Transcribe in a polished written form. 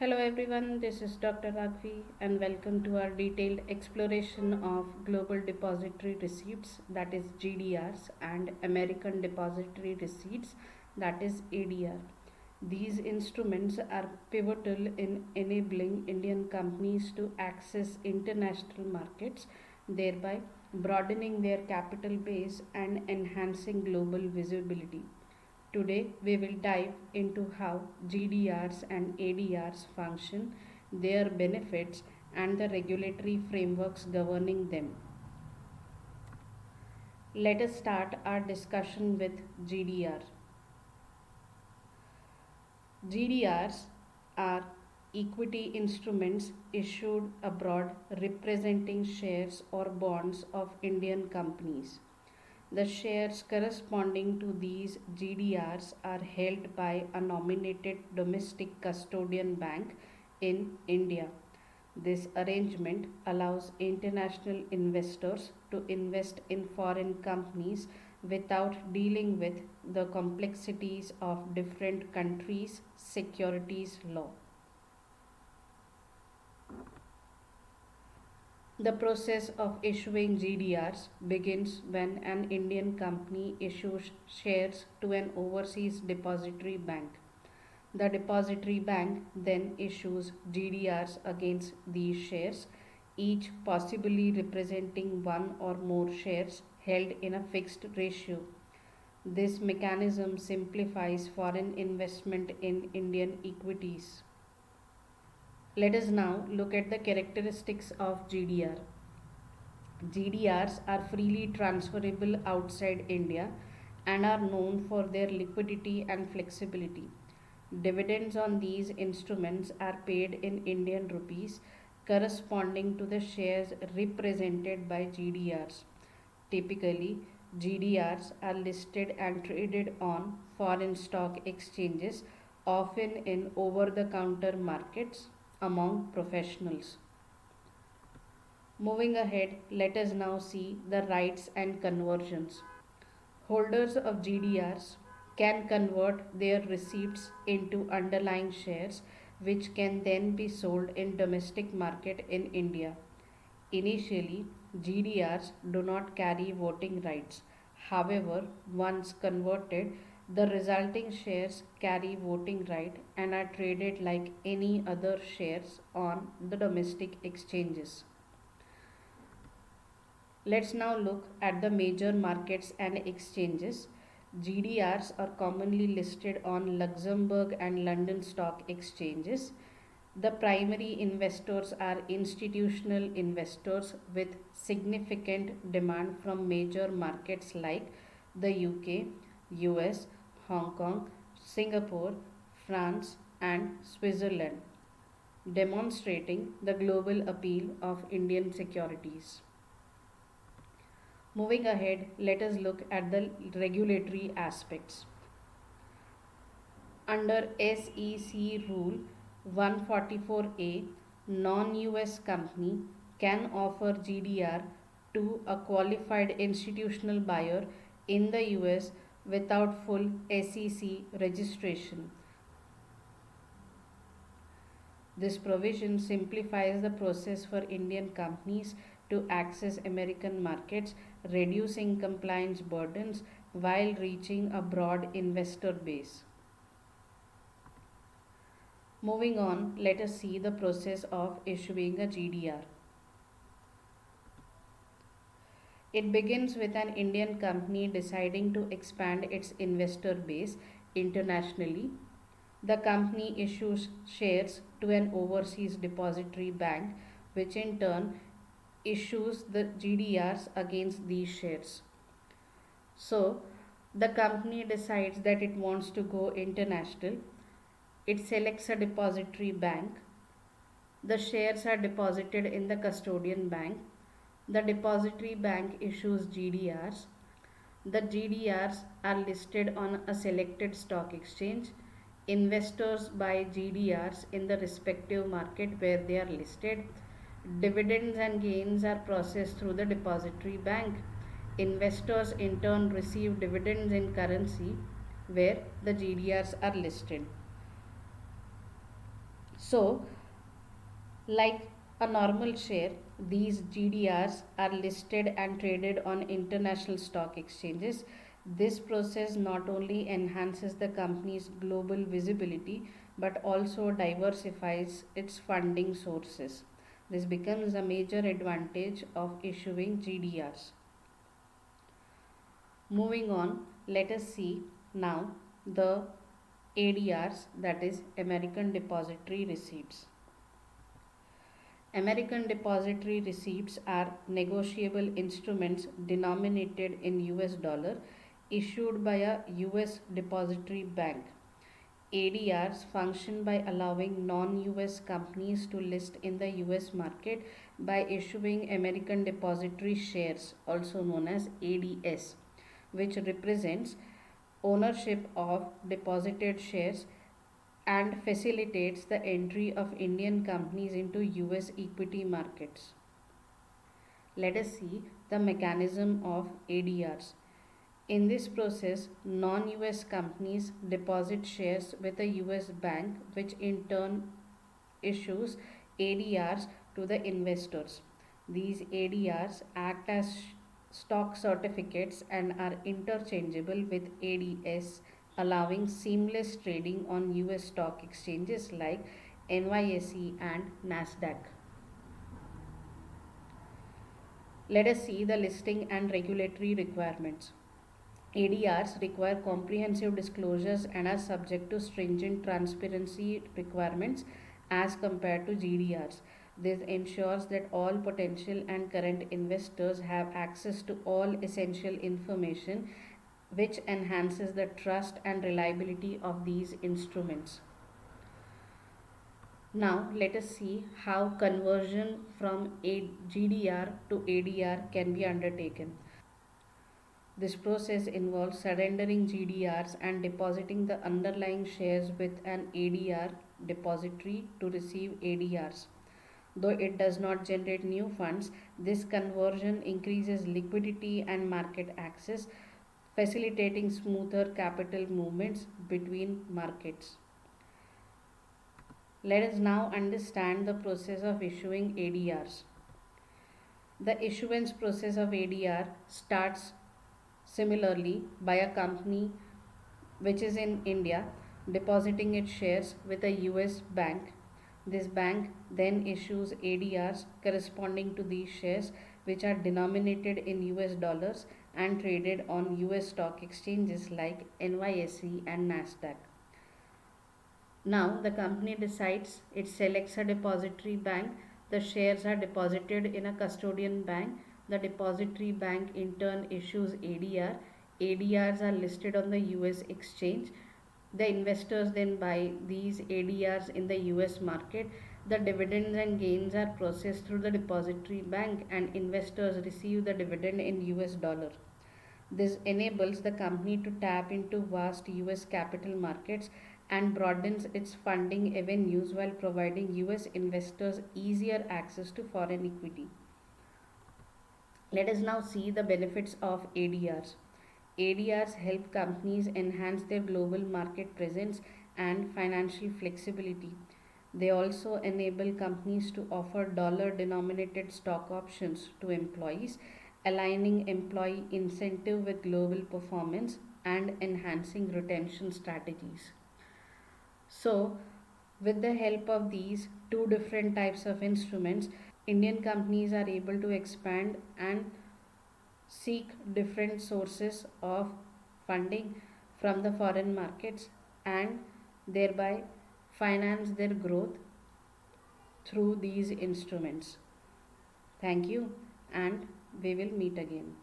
Hello everyone, this is Dr. Ragvi and welcome to our detailed exploration of Global Depository Receipts, that is GDRs, and American Depository Receipts, that is ADR. These instruments are pivotal in enabling Indian companies to access international markets, thereby broadening their capital base and enhancing global visibility. Today, we will dive into how GDRs and ADRs function, their benefits, and the regulatory frameworks governing them. Let us start our discussion with GDR. GDRs are equity instruments issued abroad representing shares or bonds of Indian companies. The shares corresponding to these GDRs are held by a nominated domestic custodian bank in India. This arrangement allows international investors to invest in foreign companies without dealing with the complexities of different countries' securities law. The process of issuing GDRs begins when an Indian company issues shares to an overseas depository bank. The depository bank then issues GDRs against these shares, each possibly representing one or more shares held in a fixed ratio. This mechanism simplifies foreign investment in Indian equities. Let us now look at the characteristics of GDR. GDRs are freely transferable outside India and are known for their liquidity and flexibility. Dividends on these instruments are paid in Indian rupees corresponding to the shares represented by GDRs. Typically, GDRs are listed and traded on foreign stock exchanges, often in over the counter markets among professionals. Moving ahead, let us now see the rights and conversions. Holders of GDRs can convert their receipts into underlying shares which can then be sold in domestic market in India. Initially, GDRs do not carry voting rights. However, once converted, the resulting shares carry voting right and are traded like any other shares on the domestic exchanges. Let's now look at the major markets and exchanges. GDRs are commonly listed on Luxembourg and London stock exchanges. The primary investors are institutional investors with significant demand from major markets like the UK, US, Hong Kong, Singapore, France, and Switzerland, demonstrating the global appeal of Indian securities. Moving ahead, let us look at the regulatory aspects. Under SEC Rule 144A, non-US company can offer GDR to a qualified institutional buyer in the US without full SEC registration. This provision simplifies the process for Indian companies to access American markets, reducing compliance burdens while reaching a broad investor base. Moving on, let us see the process of issuing a GDR. It begins with an Indian company deciding to expand its investor base internationally. The company issues shares to an overseas depository bank, which in turn issues the GDRs against these shares. So, the company decides that it wants to go international. It selects a depository bank. The shares are deposited in the custodian bank. The depository bank issues GDRs. The GDRs are listed on a selected stock exchange. Investors buy GDRs in the respective market where they are listed. Dividends and gains are processed through the depository bank. Investors in turn receive dividends in currency where the GDRs are listed. So, like a normal share, these GDRs are listed and traded on international stock exchanges. This process not only enhances the company's global visibility but also diversifies its funding sources. This becomes a major advantage of issuing GDRs. Moving on, let us see now the ADRs, that is American Depository Receipts. American depository receipts are negotiable instruments denominated in US dollar issued by a US depository bank. ADRs function by allowing non US companies to list in the US market by issuing American depository shares, also known as ADS, which represents ownership of deposited shares and facilitates the entry of Indian companies into US equity markets. Let us see the mechanism of ADRs. In this process, non US companies deposit shares with a US bank, which in turn issues ADRs to the investors. These ADRs act as stock certificates and are interchangeable with ADS, allowing seamless trading on US stock exchanges like NYSE and NASDAQ. Let us see the listing and regulatory requirements. ADRs require comprehensive disclosures and are subject to stringent transparency requirements as compared to GDRs. This ensures that all potential and current investors have access to all essential information, which enhances the trust and reliability of these instruments. Now, let us see how conversion from a GDR to ADR can be undertaken. This process involves surrendering GDRs and depositing the underlying shares with an ADR depository to receive ADRs. Though it does not generate new funds, this conversion increases liquidity and market access, facilitating smoother capital movements between markets. Let us now understand the process of issuing ADRs. The issuance process of ADR starts similarly by a company which is in India depositing its shares with a US bank. This bank then issues ADRs corresponding to these shares, which are denominated in US dollars and traded on US stock exchanges like NYSE and NASDAQ. Now the company decides it selects a depository bank. The shares are deposited in a custodian bank. The depository bank in turn issues ADR. ADRs are listed on the US exchange. The investors then buy these ADRs in the US market. The dividends and gains are processed through the depository bank and investors receive the dividend in US dollar. This enables the company to tap into vast US capital markets and broadens its funding avenues while providing US investors easier access to foreign equity. Let us now see the benefits of ADRs. ADRs help companies enhance their global market presence and financial flexibility. They also enable companies to offer dollar denominated stock options to employees, aligning employee incentive with global performance and enhancing retention strategies. So, with the help of these two different types of instruments, Indian companies are able to expand and seek different sources of funding from the foreign markets and thereby finance their growth through these instruments. Thank you, and we will meet again.